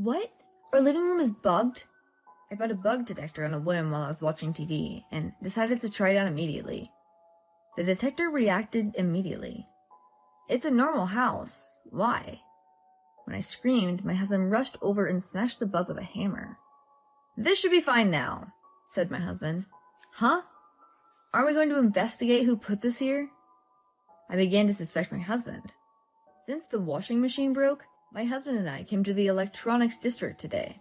What? Our living room is bugged? I bought a bug detector on a whim while I was watching TV and decided to try it out immediately. The detector reacted immediately. It's a normal house. Why? When I screamed, my husband rushed over and smashed the bug with a hammer. "This should be fine now," said my husband. "Huh? Aren't we going to investigate who put this here?" I began to suspect my husband. Since the washing machine broke, my husband and I came to the electronics district today.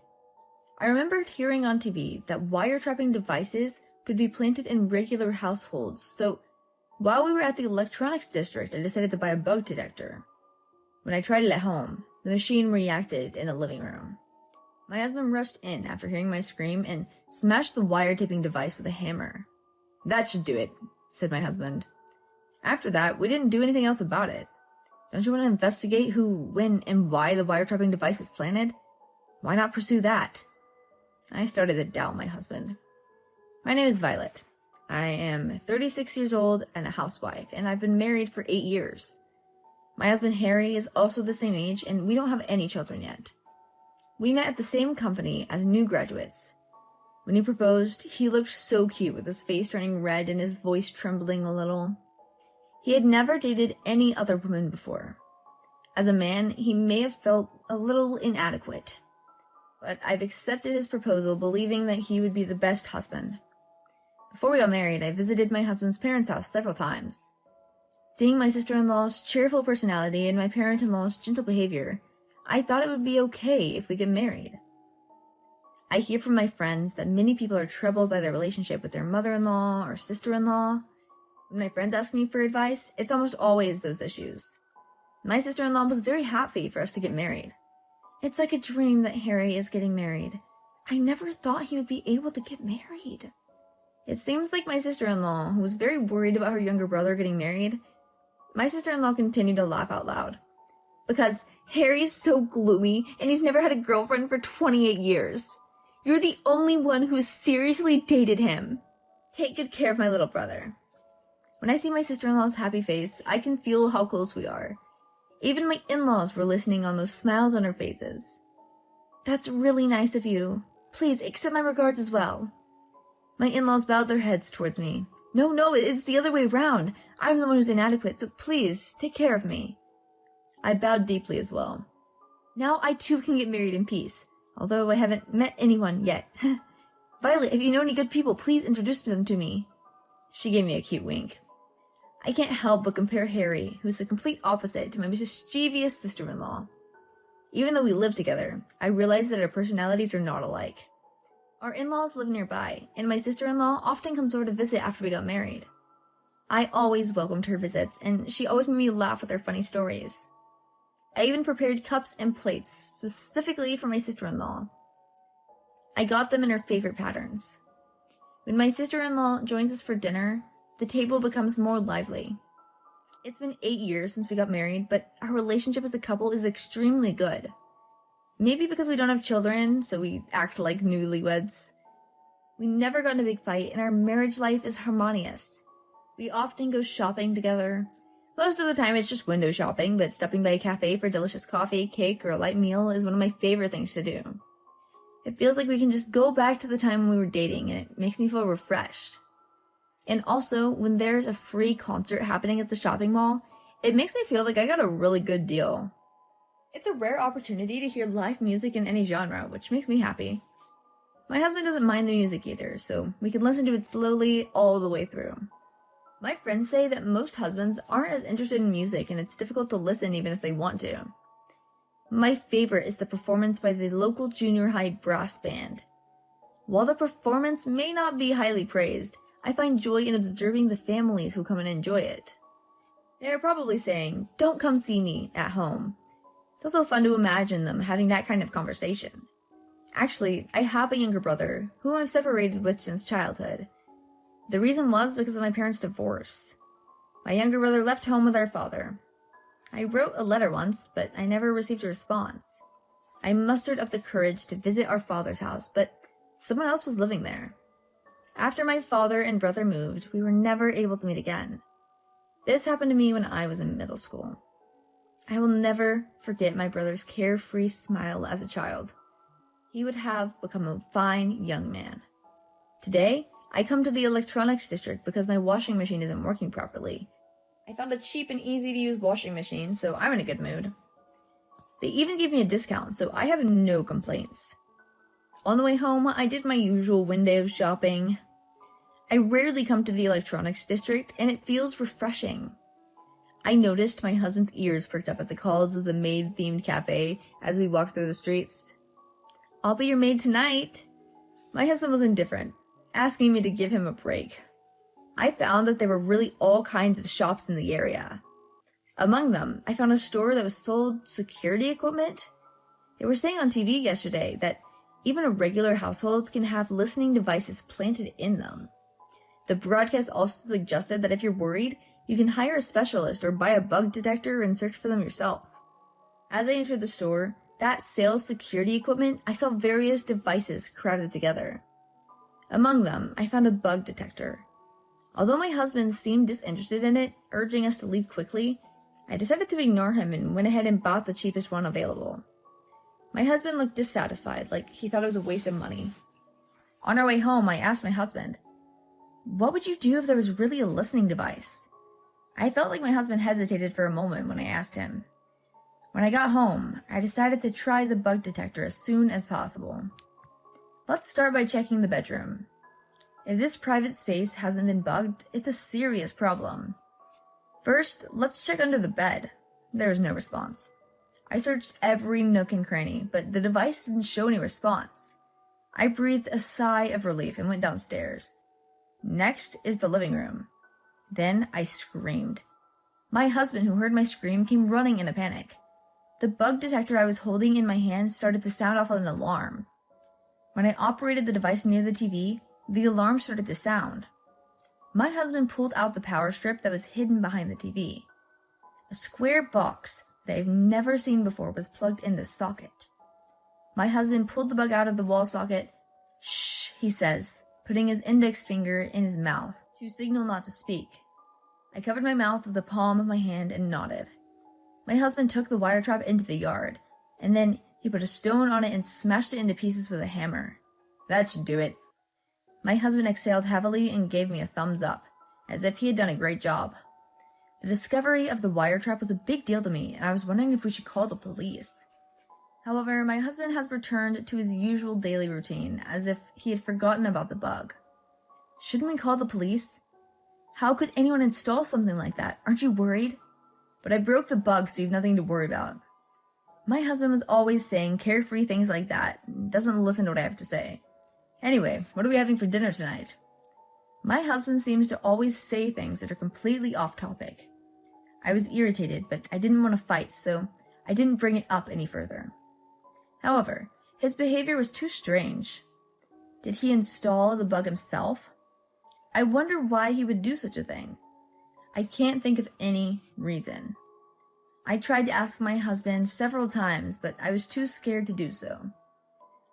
I remembered hearing on TV that wire-trapping devices could be planted in regular households, so while we were at the electronics district, I decided to buy a bug detector. When I tried it at home, the machine reacted in the living room. My husband rushed in after hearing my scream and smashed the wire-taping device with a hammer. "That should do it," said my husband. After that, we didn't do anything else about it. Don't you want to investigate who, when, and why the wire-trapping device was planted? Why not pursue that? I started to doubt my husband. My name is Violet. I am 36 years old and a housewife, and I've been married for 8 years. My husband Harry is also the same age, and we don't have any children yet. We met at the same company as new graduates. When he proposed, he looked so cute with his face turning red and his voice trembling a little. He had never dated any other woman before. As a man, he may have felt a little inadequate. But I've accepted his proposal, believing that he would be the best husband. Before we got married, I visited my husband's parents' house several times. Seeing my sister-in-law's cheerful personality and my parent-in-law's gentle behavior, I thought it would be okay if we get married. I hear from my friends that many people are troubled by their relationship with their mother-in-law or sister-in-law. When my friends ask me for advice, it's almost always those issues. My sister-in-law was very happy for us to get married. It's like a dream that Harry is getting married. I never thought he would be able to get married. It seems like my sister-in-law, who was very worried about her younger brother getting married, my sister-in-law continued to laugh out loud. Because Harry's so gloomy and he's never had a girlfriend for 28 years. You're the only one who's seriously dated him. Take good care of my little brother. When I see my sister-in-law's happy face, I can feel how close we are. Even my in-laws were listening on those smiles on their faces. That's really nice of you. Please accept my regards as well. My in-laws bowed their heads towards me. No, it's the other way around. I'm the one who's inadequate, so please, take care of me. I bowed deeply as well. Now I too can get married in peace, although I haven't met anyone yet. Violet, if you know any good people, please introduce them to me. She gave me a cute wink. I can't help but compare Harry, who's the complete opposite, to my mischievous sister-in-law. Even though we live together, I realize that our personalities are not alike. Our in-laws live nearby, and my sister-in-law often comes over to visit after we got married. I always welcomed her visits, and she always made me laugh with her funny stories. I even prepared cups and plates specifically for my sister-in-law. I got them in her favorite patterns. When my sister-in-law joins us for dinner, the table becomes more lively. It's been 8 years since we got married, but our relationship as a couple is extremely good. Maybe because we don't have children, so we act like newlyweds. We never got in a big fight, and our marriage life is harmonious. We often go shopping together. Most of the time it's just window shopping, but stopping by a cafe for delicious coffee, cake, or a light meal is one of my favorite things to do. It feels like we can just go back to the time when we were dating, and it makes me feel refreshed. And also, when there's a free concert happening at the shopping mall, it makes me feel like I got a really good deal. It's a rare opportunity to hear live music in any genre, which makes me happy. My husband doesn't mind the music either, so we can listen to it slowly all the way through. My friends say that most husbands aren't as interested in music, and it's difficult to listen even if they want to. My favorite is the performance by the local junior high brass band. While the performance may not be highly praised, I find joy in observing the families who come and enjoy it. They're probably saying, "Don't come see me at home." It's also fun to imagine them having that kind of conversation. Actually, I have a younger brother, whom I've separated with since childhood. The reason was because of my parents' divorce. My younger brother left home with our father. I wrote a letter once, but I never received a response. I mustered up the courage to visit our father's house, but someone else was living there. After my father and brother moved, we were never able to meet again. This happened to me when I was in middle school. I will never forget my brother's carefree smile as a child. he would have become a fine young man. Today, I come to the electronics district because my washing machine isn't working properly. I found a cheap and easy to use washing machine, so I'm in a good mood. They even gave me a discount, so I have no complaints. On the way home, I did my usual window shopping. I rarely come to the electronics district, and it feels refreshing. I noticed my husband's ears perked up at the calls of the maid-themed cafe as we walked through the streets. "I'll be your maid tonight." My husband was indifferent, asking me to give him a break. I found that there were really all kinds of shops in the area. Among them, I found a store that was sold security equipment. They were saying on TV yesterday that even a regular household can have listening devices planted in them. The broadcast also suggested that if you're worried, you can hire a specialist or buy a bug detector and search for them yourself. As I entered the store, that sales security equipment, I saw various devices crowded together. Among them, I found a bug detector. Although my husband seemed disinterested in it, urging us to leave quickly, I decided to ignore him and went ahead and bought the cheapest one available. My husband looked dissatisfied, like he thought it was a waste of money. On our way home, I asked my husband, "What would you do if there was really a listening device?" I felt like my husband hesitated for a moment when I asked him. When I got home, I decided to try the bug detector as soon as possible. Let's start by checking the bedroom. If this private space hasn't been bugged, it's a serious problem. First, let's check under the bed. There was no response. I searched every nook and cranny, but the device didn't show any response. I breathed a sigh of relief and went downstairs. Next is the living room. Then I screamed. My husband, who heard my scream, came running in a panic. The bug detector I was holding in my hand started to sound off an alarm. When I operated the device near the TV, the alarm started to sound. My husband pulled out the power strip that was hidden behind the TV. A square box that I've never seen before was plugged in the socket. My husband pulled the bug out of the wall socket. "Shh," he says, putting his index finger in his mouth to signal not to speak. I covered my mouth with the palm of my hand and nodded. My husband took the wire trap into the yard, and then he put a stone on it and smashed it into pieces with a hammer. That should do it. My husband exhaled heavily and gave me a thumbs up, as if he had done a great job. The discovery of the wire trap was a big deal to me, and I was wondering if we should call the police. However, my husband has returned to his usual daily routine, as if he had forgotten about the bug. Shouldn't we call the police? How could anyone install something like that? Aren't you worried? But I broke the bug, so you have nothing to worry about. My husband was always saying carefree things like that, and doesn't listen to what I have to say. Anyway, what are we having for dinner tonight? My husband seems to always say things that are completely off topic. I was irritated, but I didn't want to fight, so I didn't bring it up any further. However, his behavior was too strange. Did he install the bug himself? I wonder why he would do such a thing. I can't think of any reason. I tried to ask my husband several times, but I was too scared to do so.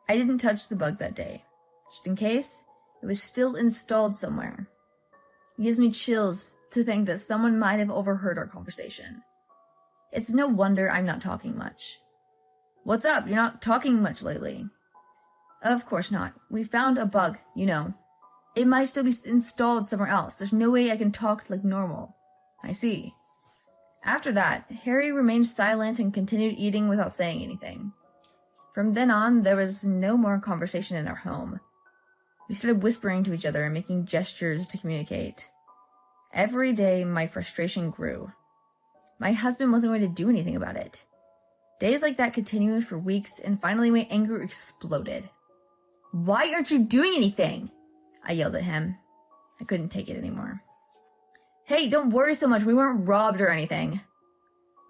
I didn't touch the bug that day. Just in case, it was still installed somewhere. It gives me chills to think that someone might have overheard our conversation. It's no wonder I'm not talking much. What's up? You're not talking much lately. Of course not. We found a bug, you know. It might still be installed somewhere else. There's no way I can talk like normal. I see. After that, Harry remained silent and continued eating without saying anything. From then on, there was no more conversation in our home. We started whispering to each other and making gestures to communicate. Every day, my frustration grew. My husband wasn't going to do anything about it. Days like that continued for weeks, and finally my anger exploded. "Why aren't you doing anything?" I yelled at him. I couldn't take it anymore. "Hey, don't worry so much. We weren't robbed or anything."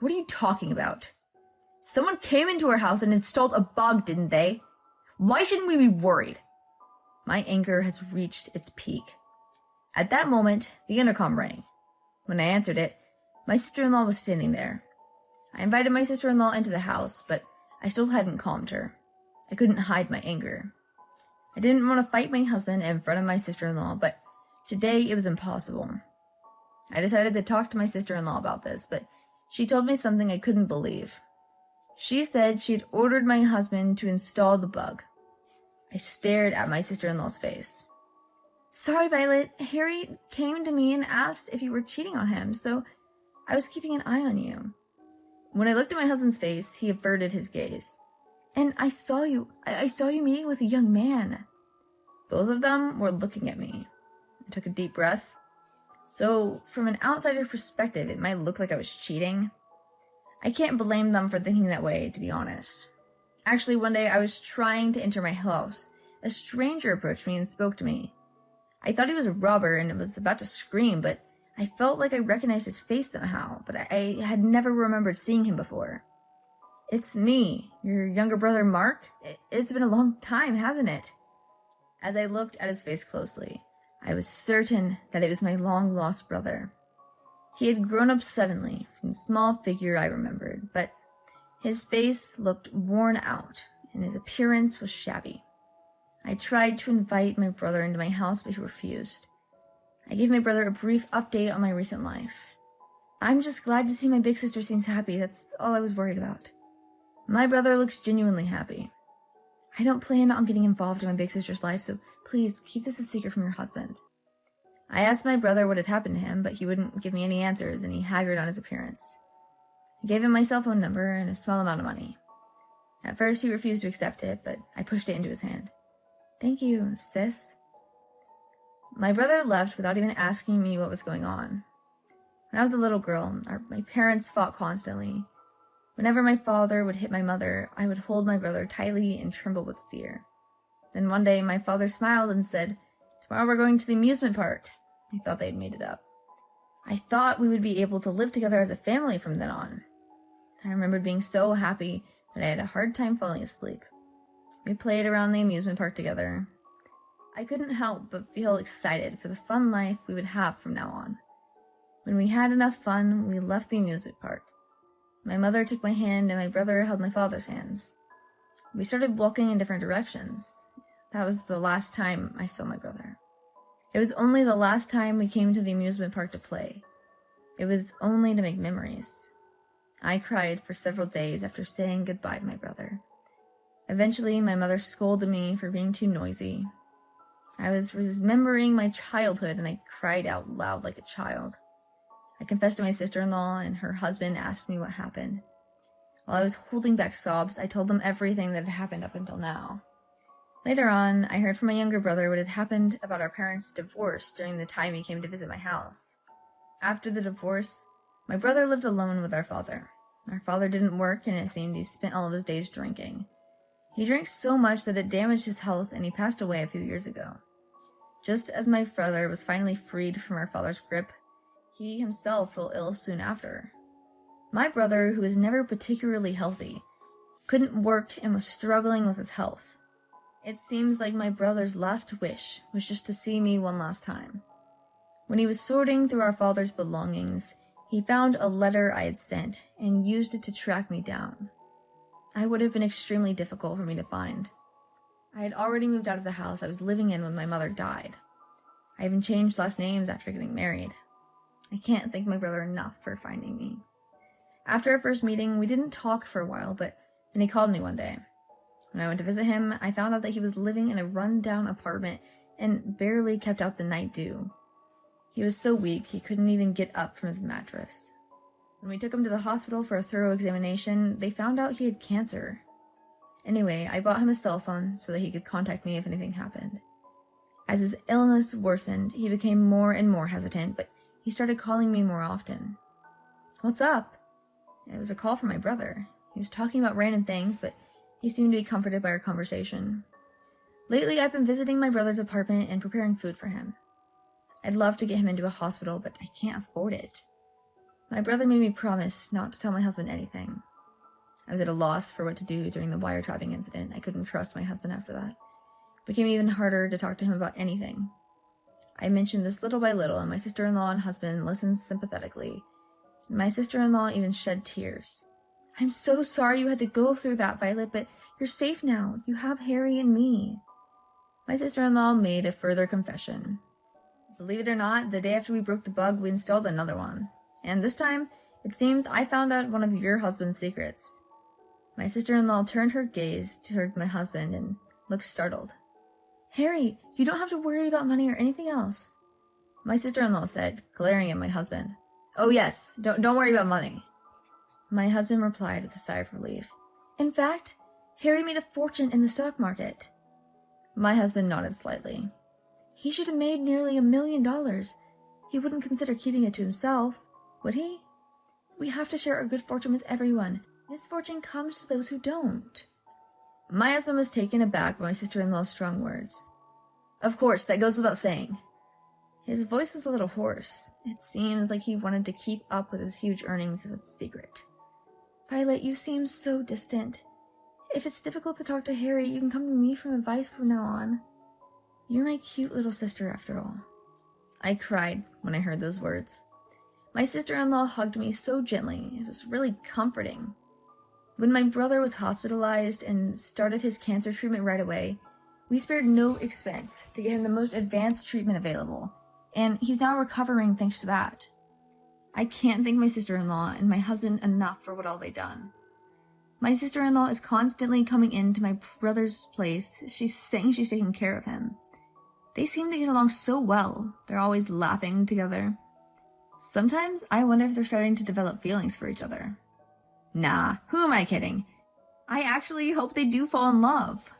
"What are you talking about? Someone came into our house and installed a bug, didn't they? Why shouldn't we be worried?" My anger has reached its peak. At that moment, the intercom rang. When I answered it, my sister-in-law was standing there. I invited my sister-in-law into the house, but I still hadn't calmed her. I couldn't hide my anger. I didn't want to fight my husband in front of my sister-in-law, but today it was impossible. I decided to talk to my sister-in-law about this, but she told me something I couldn't believe. She said she had ordered my husband to install the bug. I stared at my sister-in-law's face. Sorry, Violet. Harry came to me and asked if you were cheating on him, so I was keeping an eye on you. When I looked at my husband's face, he averted his gaze. And I saw you meeting with a young man. Both of them were looking at me. I took a deep breath. So, from an outsider perspective, it might look like I was cheating. I can't blame them for thinking that way, to be honest. Actually, one day I was trying to enter my house. A stranger approached me and spoke to me. I thought he was a robber and was about to scream, but I felt like I recognized his face somehow, but I had never remembered seeing him before. It's me, your younger brother Mark. It's been a long time, hasn't it? As I looked at his face closely, I was certain that it was my long-lost brother. He had grown up suddenly from the small figure I remembered, but his face looked worn out and his appearance was shabby. I tried to invite my brother into my house, but he refused. I gave my brother a brief update on my recent life. I'm just glad to see my big sister seems happy. That's all I was worried about. My brother looks genuinely happy. I don't plan on getting involved in my big sister's life, so please keep this a secret from your husband. I asked my brother what had happened to him, but he wouldn't give me any answers, and he haggard on his appearance. I gave him my cell phone number and a small amount of money. At first, he refused to accept it, but I pushed it into his hand. Thank you, sis. My brother left without even asking me what was going on. When I was a little girl, my parents fought constantly. Whenever my father would hit my mother, I would hold my brother tightly and tremble with fear. Then one day, my father smiled and said, "Tomorrow we're going to the amusement park." I thought they had made it up. I thought we would be able to live together as a family from then on. I remembered being so happy that I had a hard time falling asleep. We played around the amusement park together. I couldn't help but feel excited for the fun life we would have from now on. When we had enough fun, we left the amusement park. My mother took my hand and my brother held my father's hands. We started walking in different directions. That was the last time I saw my brother. It was only the last time we came to the amusement park to play. It was only to make memories. I cried for several days after saying goodbye to my brother. Eventually, my mother scolded me for being too noisy. I was remembering my childhood and I cried out loud like a child. I confessed to my sister-in-law and her husband asked me what happened. While I was holding back sobs, I told them everything that had happened up until now. Later on, I heard from my younger brother what had happened about our parents' divorce during the time he came to visit my house. After the divorce, my brother lived alone with our father. Our father didn't work and it seemed he spent all of his days drinking. He drank so much that it damaged his health and he passed away a few years ago. Just as my brother was finally freed from our father's grip, he himself fell ill soon after. My brother, who was never particularly healthy, couldn't work and was struggling with his health. It seems like my brother's last wish was just to see me one last time. When he was sorting through our father's belongings, he found a letter I had sent and used it to track me down. It would have been extremely difficult for me to find. I had already moved out of the house I was living in when my mother died. I even changed last names after getting married. I can't thank my brother enough for finding me. After our first meeting, we didn't talk for a while, but then he called me one day. When I went to visit him, I found out that he was living in a run-down apartment and barely kept out the night dew. He was so weak, he couldn't even get up from his mattress. When we took him to the hospital for a thorough examination, they found out he had cancer. Anyway, I bought him a cell phone so that he could contact me if anything happened. As his illness worsened, he became more and more hesitant, but he started calling me more often. "What's up?" It was a call from my brother. He was talking about random things, but he seemed to be comforted by our conversation. Lately, I've been visiting my brother's apartment and preparing food for him. I'd love to get him into a hospital, but I can't afford it. My brother made me promise not to tell my husband anything. I was at a loss for what to do during the wiretapping incident. I couldn't trust my husband after that. It became even harder to talk to him about anything. I mentioned this little by little, and my sister-in-law and husband listened sympathetically. My sister-in-law even shed tears. "I'm so sorry you had to go through that, Violet, but you're safe now. You have Harry and me." My sister-in-law made a further confession. Believe it or not, the day after we broke the bug, we installed another one. And this time, it seems I found out one of your husband's secrets. My sister-in-law turned her gaze toward my husband and looked startled. Harry, you don't have to worry about money or anything else, my sister-in-law said, glaring at my husband. Oh yes, don't worry about money. My husband replied with a sigh of relief. In fact, Harry made a fortune in the stock market. My husband nodded slightly. He should have made nearly $1 million. He wouldn't consider keeping it to himself, would he? We have to share our good fortune with everyone. Misfortune comes to those who don't. My husband was taken aback by my sister-in-law's strong words. Of course, that goes without saying. His voice was a little hoarse. It seems like he wanted to keep up with his huge earnings with a secret. Violet, you seem so distant. If it's difficult to talk to Harry, you can come to me for advice from now on. You're my cute little sister, after all. I cried when I heard those words. My sister-in-law hugged me so gently, it was really comforting. When my brother was hospitalized and started his cancer treatment right away, we spared no expense to get him the most advanced treatment available, and he's now recovering thanks to that. I can't thank my sister-in-law and my husband enough for what all they've done. My sister-in-law is constantly coming into my brother's place. She's saying she's taking care of him. They seem to get along so well. They're always laughing together. Sometimes I wonder if they're starting to develop feelings for each other. Nah, who am I kidding? I actually hope they do fall in love.